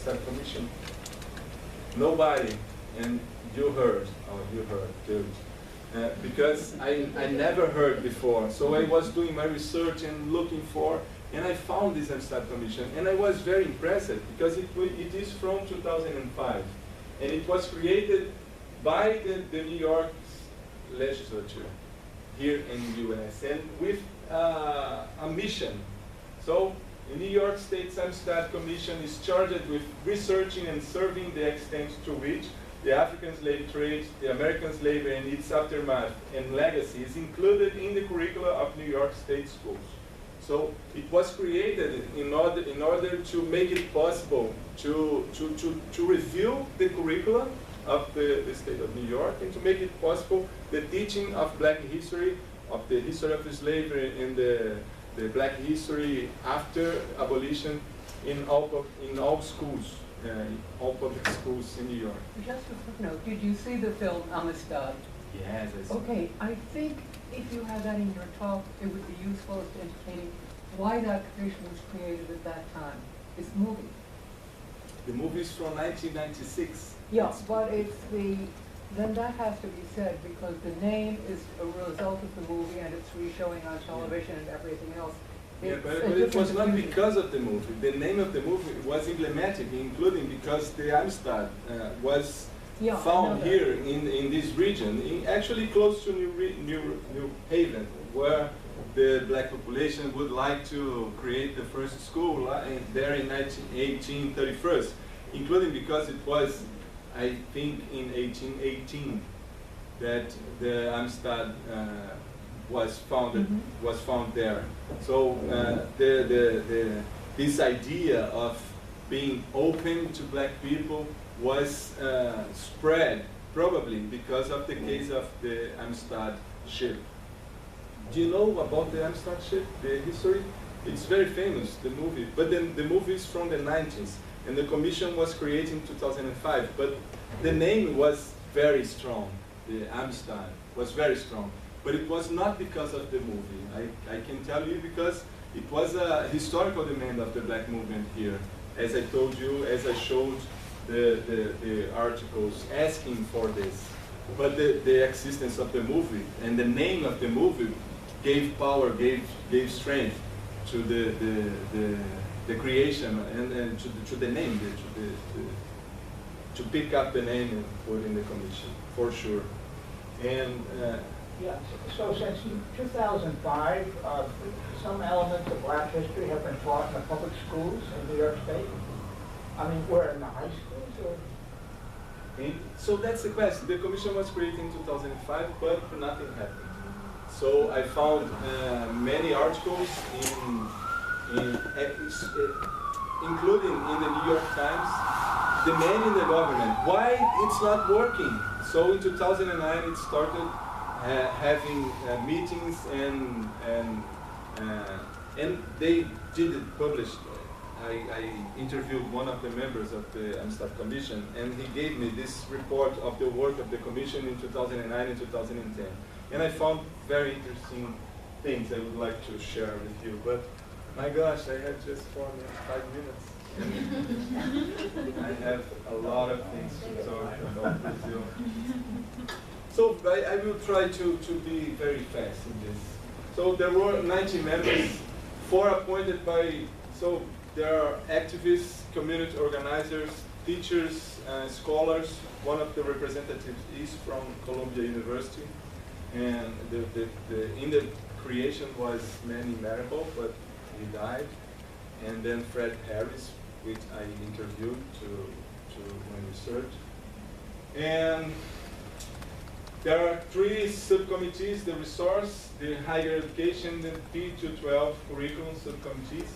Amistad Commission? Nobody, and you heard, good. Because I never heard before. So I was doing my research and looking for, and I found this Amistad Commission, and I was very impressed because it is from 2005, and it was created by the New York legislature here in the US, and with a mission. So the New York State Amistad Commission is charged with researching and serving the extent to which the African slave trade, the American slavery and its aftermath and legacy is included in the curricula of New York State schools. So it was created in order to make it possible to review the curricula of the state of New York and to make it possible the teaching of black history, of the history of slavery and the black history after abolition in all schools. All public schools in New York. Just a footnote, did you see the film Amistad? Yes, I saw. Okay, I think if you had that in your talk, it would be useful as indicating why that commission was created at that time. This movie. The movie is from 1996. Yeah, but then that has to be said because the name is a result of the movie and it's re-showing on television and everything else. Yeah, but it was not because of the movie. The name of the movie was emblematic, including because the Amistad was found here in this region, actually close to New Haven, where the black population would like to create the first school there in 1831, including because it was, I think, in 1818 that the Amistad was found there. So this idea of being open to black people was spread probably because of the case of the Amistad ship. Do you know about the Amistad ship, the history? It's very famous, the movie, but then the movie is from the 90s and the commission was created in 2005, but the name was very strong. The Amistad was very strong. But it was not because of the movie. I can tell you because it was a historical demand of the black movement here. As I told you, as I showed the articles asking for this. But the existence of the movie and the name of the movie gave power, gave strength to the creation and to the name, to pick up the name and put in the commission, for sure. And yeah, so since 2005, some elements of black history have been taught in the public schools in New York State. I mean, where in the high schools? Or? So that's the question. The commission was created in 2005, but nothing happened. So I found many articles including in the New York Times, demanding the government why it's not working. So in 2009, it started having meetings and they didn't publish. I interviewed one of the members of the Amistad Commission, and he gave me this report of the work of the Commission in 2009 and 2010. And I found very interesting things I would like to share with you. But my gosh, I had just 5 minutes. I have a lot of things to talk about Brazil. So I will try to be very fast in this. So there were 90 members, 4 appointed by, so there are activists, community organizers, teachers, scholars. One of the representatives is from Columbia University. And in the creation was Manny Marable, but he died. And then Fred Harris, which I interviewed to my research. And there are 3 subcommittees: the resource, the higher education, the P-12 curriculum subcommittees.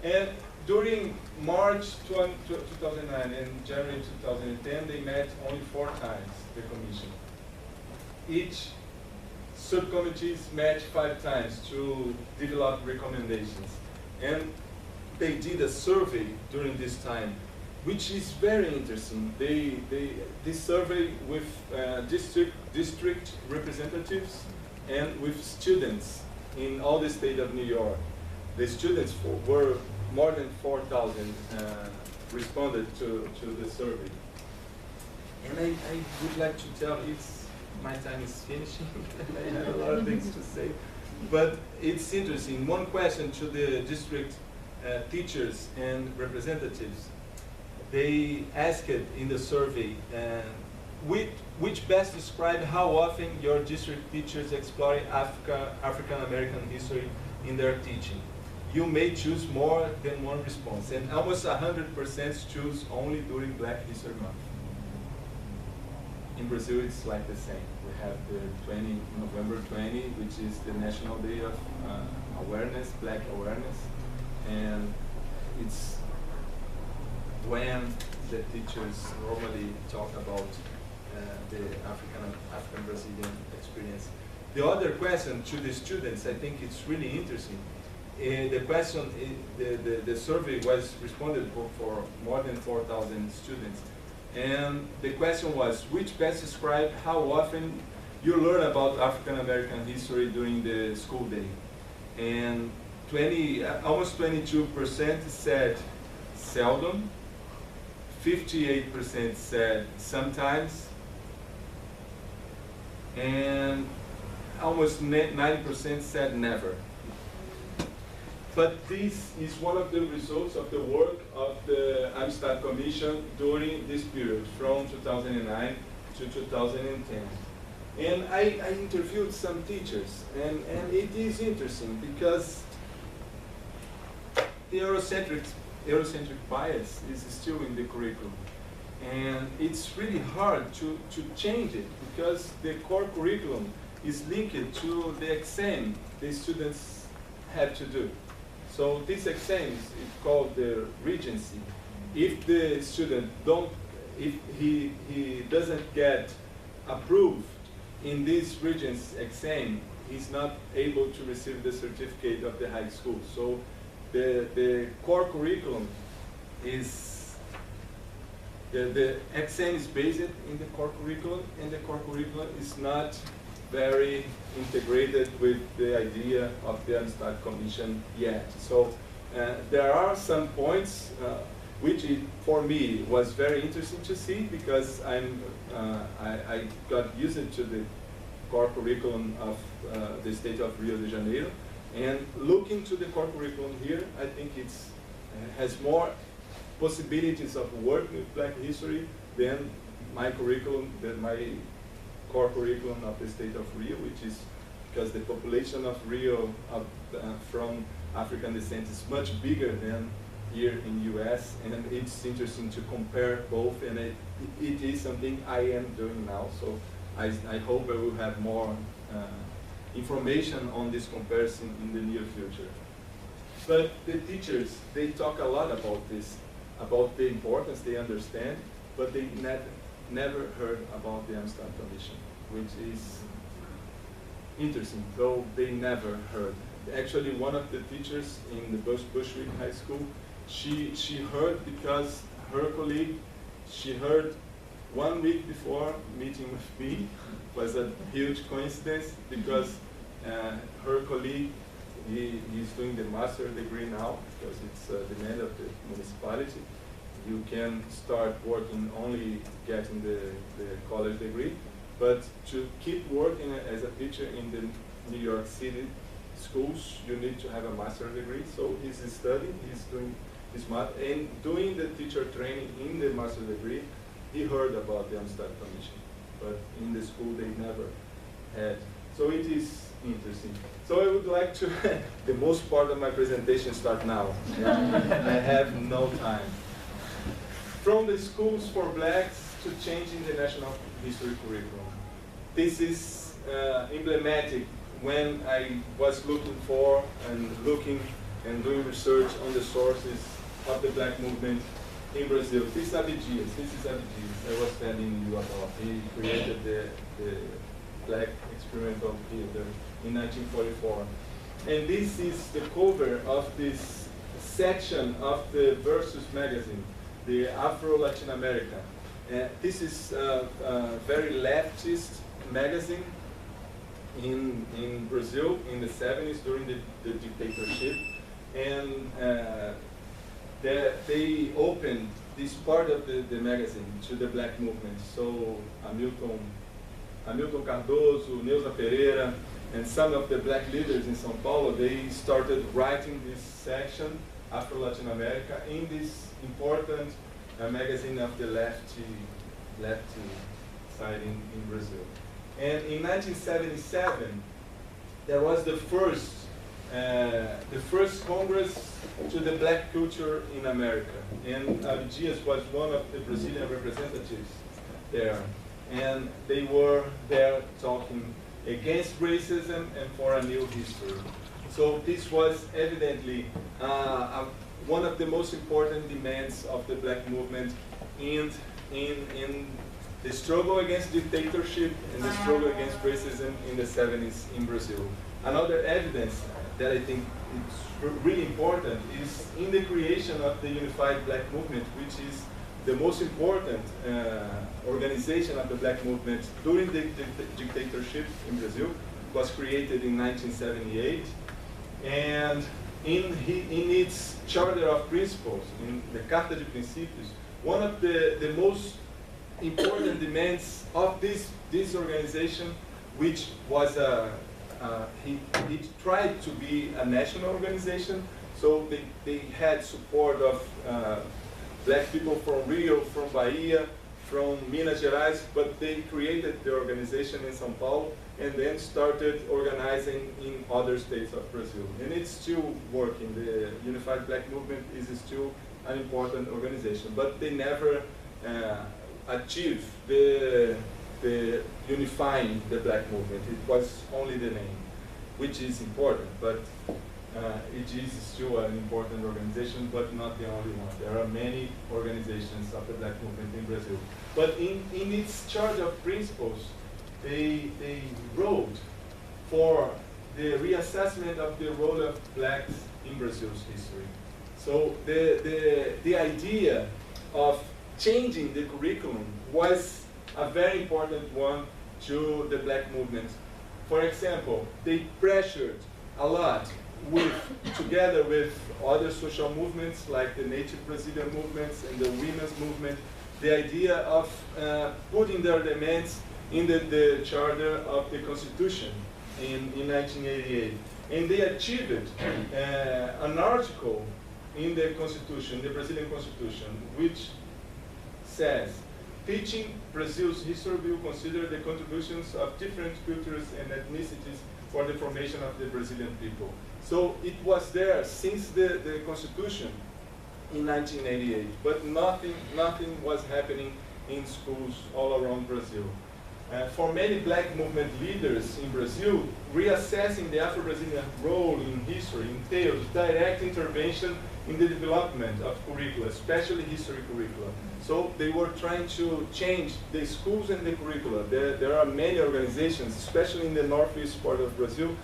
And during March 2009 and January 2010, they met only 4 times, the commission. Each subcommittees met 5 times to develop recommendations. And they did a survey during this time, which is very interesting. This survey with district representatives and with students in all the state of New York. The students were more than 4,000 responded to the survey. And I would like to tell, my time is finishing, I have a lot of things to say, but it's interesting. One question to the district teachers and representatives, they asked in the survey, which best describe how often your district teachers explore African American history in their teaching. You may choose more than one response, and almost 100% choose only during Black History Month. In Brazil, it's like the same. We have the November 20, which is the National Day of Awareness, Black Awareness, and it's when the teachers normally talk about the African-Brazilian experience. The other question to the students, I think it's really interesting. The question, the survey was responded for more than 4,000 students. And the question was, which best describe how often you learn about African-American history during the school day? And almost 22% said seldom, 58% said sometimes, and almost 9% said never. But this is one of the results of the work of the Amistad Commission during this period, from 2009 to 2010. And I interviewed some teachers, and it is interesting because the Eurocentric bias is still in the curriculum. And it's really hard to change it because the core curriculum is linked to the exam the students have to do. So this exam is called the regency. If the student if he doesn't get approved in this regency exam, he's not able to receive the certificate of the high school. So the core curriculum is, the exam is based in the core curriculum, and the core curriculum is not very integrated with the idea of the Amistad Commission yet. So there are some points which for me was very interesting to see because I got used to the core curriculum of the state of Rio de Janeiro, and looking to the core curriculum here, I think it's has more possibilities of work with Black history than my curriculum, than my core curriculum of the state of Rio, which is because the population of Rio from African descent is much bigger than here in US, and it's interesting to compare both, and it is something I am doing now, so I hope I will have more information on this comparison in the near future. But the teachers, they talk a lot about this, about the importance, they understand, but they never heard about the Amistad Commission, which is interesting, though they never heard. Actually, one of the teachers in the Bushwick High School, she heard because her colleague, she heard 1 week before meeting with me. Was a huge coincidence because her colleague, he's doing the master's degree now because it's a demand of the municipality. You can start working only getting the college degree, but to keep working as a teacher in the New York City schools, you need to have a master's degree. So he's studying, he's doing his math, and doing the teacher training in the master's degree, he heard about the Amistad Commission, but in the school they never had. So it is interesting. So I would like to, the most part of my presentation start now. I have no time. From the schools for blacks to changing the national history curriculum. This is emblematic when I was looking for and doing research on the sources of the black movement in Brazil. This is Abdias, I was telling you about. He created the Black Experimental Theater in 1944. And this is the cover of this section of the Versus magazine, the Afro-Latin America. This is a very leftist magazine in Brazil in the 70s during the dictatorship. And they opened this part of the magazine to the black movement. So Hamilton Cardoso, Neuza Pereira, and some of the black leaders in São Paulo, they started writing this section, Afro-Latin America, in this important magazine of the lefty side in Brazil. And in 1977, there was the first Congress to the black culture in America. And Abdias was one of the Brazilian representatives there. And they were there talking against racism and for a new history. So this was evidently one of the most important demands of the black movement in the struggle against dictatorship and the struggle against racism in the 70s in Brazil. Another evidence that I think is really important is in the creation of the Unified Black Movement, which is the most important organization of the black movement during the dictatorship in Brazil. It was created in 1978. And in its Charter of Principles, in the Carta de Princípios, one of the most important demands of this organization, which was it tried to be a national organization, so they had support of black people from Rio, from Bahia, from Minas Gerais, but they created the organization in São Paulo and then started organizing in other states of Brazil. And it's still working. The Unified Black Movement is still an important organization, but they never achieved the unifying the black movement. It was only the name, which is important, but it is still an important organization, but not the only one. There are many organizations of the black movement in Brazil. But in its Charter of Principles, they wrote for the reassessment of the role of blacks in Brazil's history. So the idea of changing the curriculum was a very important one to the black movement. For example, they pressured a lot together with other social movements like the Native Brazilian movements and the women's movement, the idea of putting their demands in the Charter of the Constitution in 1988. And they achieved an article in the Constitution, the Brazilian Constitution, which says, teaching Brazil's history will consider the contributions of different cultures and ethnicities for the formation of the Brazilian people. So it was there since the Constitution in 1988, but nothing was happening in schools all around Brazil. For many black movement leaders in Brazil, reassessing the Afro-Brazilian role in history entails direct intervention in the development of curricula, especially history curricula. So they were trying to change the schools and the curricula. There are many organizations, especially in the northeast part of Brazil,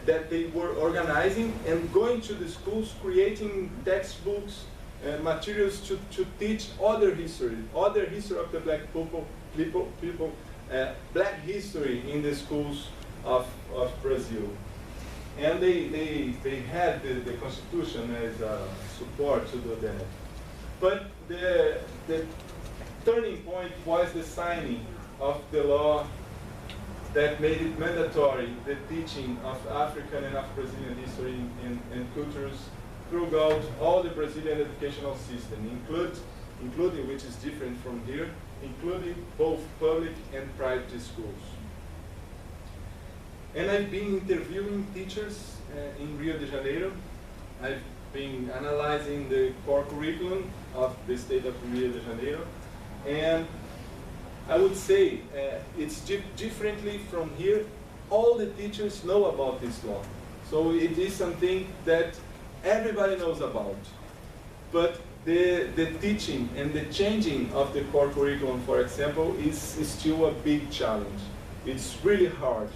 that they were organizing and going to the schools, creating textbooks, materials to teach other history of the black people, black history in the schools of Brazil. And they had the Constitution as a support to do that. But the turning point was the signing of the law that made it mandatory the teaching of African and Afro-Brazilian history and cultures throughout all the Brazilian educational system, including, which is different from here, including both public and private schools. And I've been interviewing teachers in Rio de Janeiro. I've been analyzing the core curriculum of the state of Rio de Janeiro. And I would say it's differently from here. All the teachers know about this law. So it is something that everybody knows about. But the teaching and the changing of the core curriculum, for example, is still a big challenge. It's really hard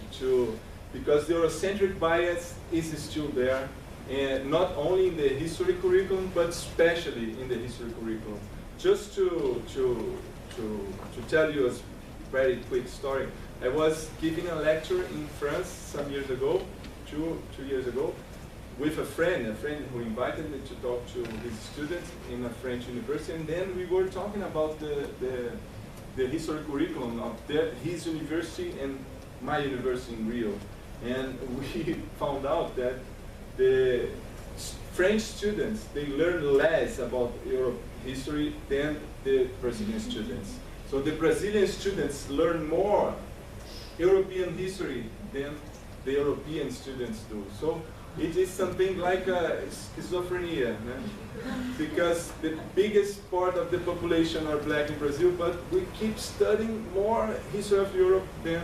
because the Eurocentric bias is still there, and not only in the history curriculum, but especially in the history curriculum. Just to tell you a very quick story, I was giving a lecture in France some years ago, two years ago, with a friend who invited me to talk to his students in a French university, and then we were talking about the history curriculum of his university and my university in Rio. And we found out that the French students, they learn less about Europe history than the Brazilian students. So the Brazilian students learn more European history than the European students do. So it is something like a schizophrenia, because the biggest part of the population are black in Brazil, but we keep studying more history of Europe than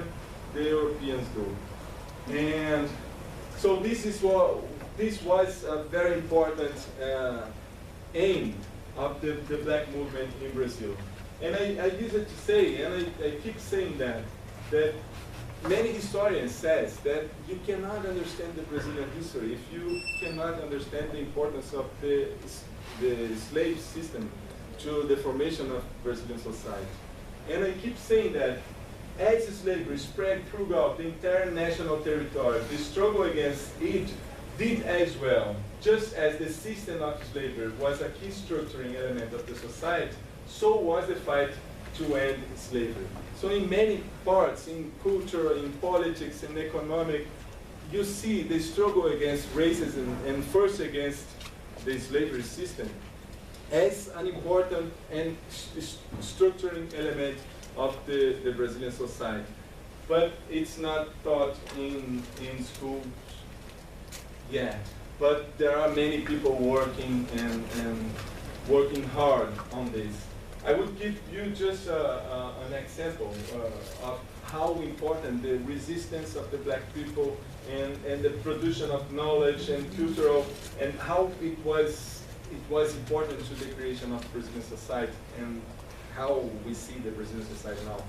the Europeans do. And so this was a very important aim of the black movement in Brazil. And I use it to say, and I keep saying that many historians says that you cannot understand the Brazilian history if you cannot understand the importance of the slave system to the formation of Brazilian society. And I keep saying that as slavery spread throughout the entire national territory, the struggle against it did as well. Just as the system of slavery was a key structuring element of the society, so was the fight to end slavery. So in many parts, in culture, in politics, in economic, you see the struggle against racism and first against the slavery system as an important and structuring element of the Brazilian society. But it's not taught in schools yet. But there are many people working and working hard on this. I would give you just an example of how important the resistance of the black people and the production of knowledge and cultural, and how it was important to the creation of Brazilian society and how we see the Brazilian society now.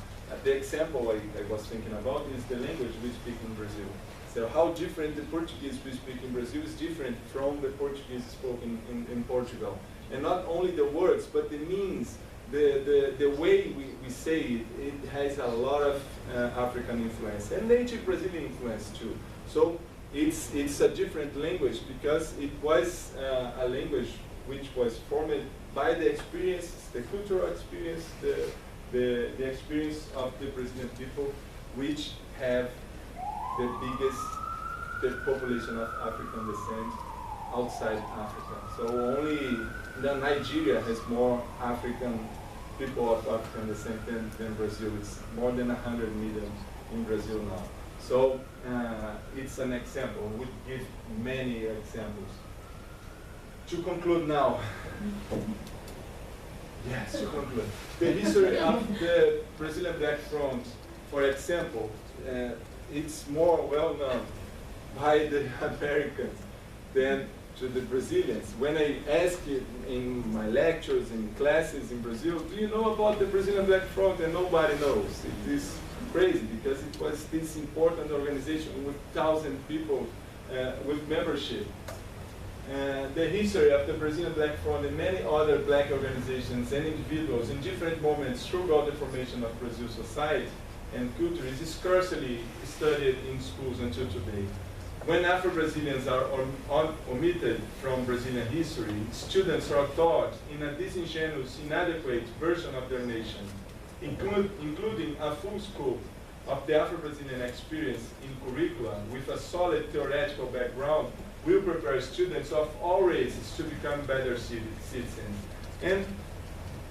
The example I was thinking about is the language we speak in Brazil. So how different the Portuguese we speak in Brazil is different from the Portuguese spoken in Portugal. And not only the words, but the means, the way we say it, it has a lot of African influence and native Brazilian influence too. So it's a different language because it was a language which was formed by the experience, the cultural experience, the experience of the Brazilian people, which have the population of African descent outside Africa. So only Nigeria has more African people of African descent than Brazil. It's more than 100 million in Brazil now. So it's an example. We give many examples. To conclude now, yes, to conclude. The history of the Brazilian Black Front, for example, it's more well known by the Americans than to the Brazilians. When I ask it in my lectures, in classes in Brazil, do you know about the Brazilian Black Front? And nobody knows. It is crazy because it was this important organization with 1,000 people with membership. The history of the Brazilian Black Front and many other black organizations and individuals in different moments throughout the formation of Brazil's society and culture is scarcely studied in schools until today. When Afro-Brazilians are omitted from Brazilian history, students are taught in a disingenuous, inadequate version of their nation, including a full scope of the Afro-Brazilian experience in curricula with a solid theoretical background will prepare students of all races to become better citizens. And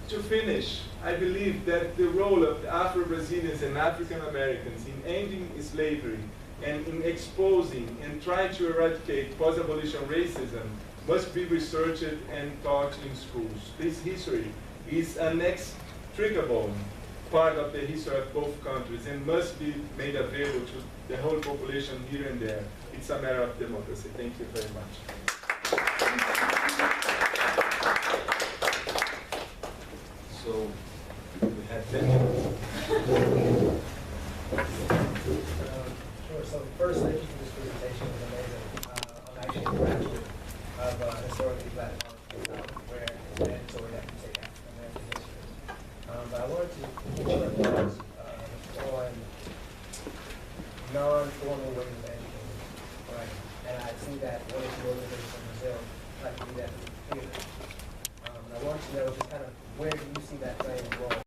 to finish, I believe that the role of the Afro-Brazilians and African Americans in ending slavery and in exposing and trying to eradicate post-abolition racism must be researched and taught in schools. This history is an inextricable part of the history of both countries and must be made available to the whole population here and there. It's a matter of democracy. Thank you very much. So, we have 10 minutes. Sure, so first, thank you for this presentation. It was amazing. I'm actually a graduate of historically black knowledge, where it's mandatory that we take African American history. But I wanted to get your thoughts on non-formal ways of educating, right? And I I see that one of the organizations in Brazil like to do that in theater. And I wanted to know just kind of where do you see that playing